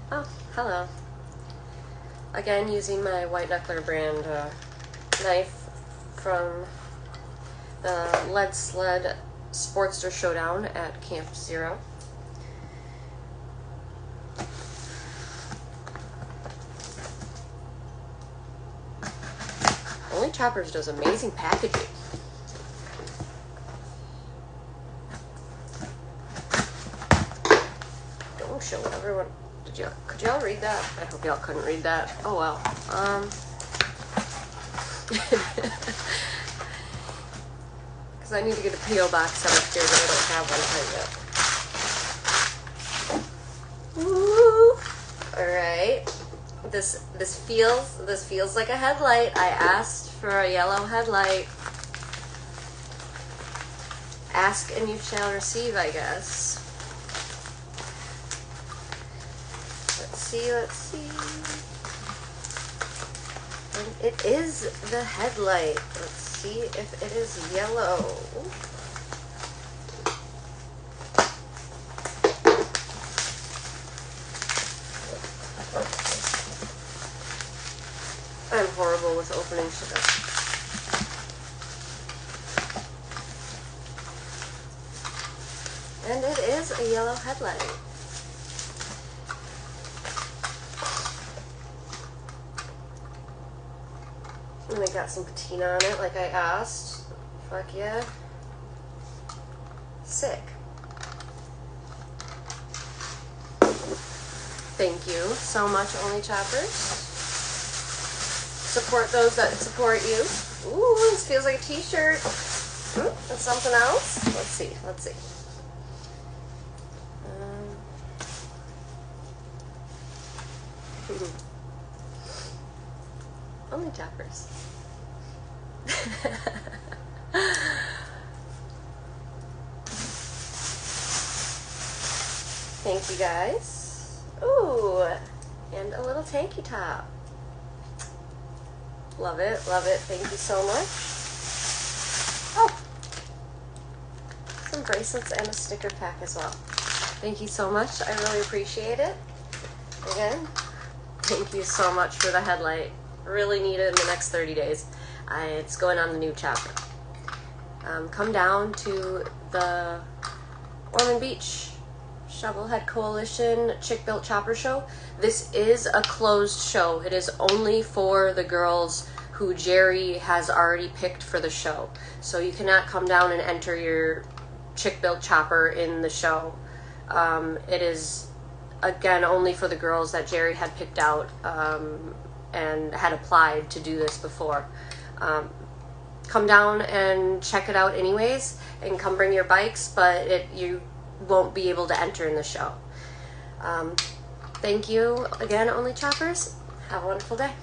Oh, hello. Again, using my White Knuckler brand knife from the Lead Sled Sportster Showdown at Camp Zero. Only Choppers does amazing packaging. Don't show everyone. Could y'all read that? I hope y'all couldn't read that. Oh well. Because I need to get a P.O. box set up here, but I don't have one quite yet. Woo! Alright. This feels like a headlight. I asked for a yellow headlight. Ask and you shall receive, I guess. Let's see. And it is the headlight. Let's see if it is yellow. I'm horrible with opening shit up. And it is a yellow headlight. And I got some patina on it like I asked. Fuck yeah. Sick. Thank you so much, Only Choppers. Support those that support you. Ooh, this feels like a t-shirt. That's something else. Let's see. Only Choppers. Thank you guys. Ooh, and a little tanky top. Love it. Thank you so much. Oh, some bracelets and a sticker pack as well. Thank you so much. I really appreciate it. Again, thank you so much for the headlight. Really need it in the next 30 days. It's going on the new chopper. Come down to the Ormond Beach Shovelhead Coalition Chick Built Chopper Show. This is a closed show. It is only for the girls who Jerry has already picked for the show. So you cannot come down and enter your Chick Built Chopper in the show. It is, again, only for the girls that Jerry had picked out and had applied to do this before. Come down and check it out anyways, and come bring your bikes, but you won't be able to enter in the show. Thank you again, Only Choppers. Have a wonderful day.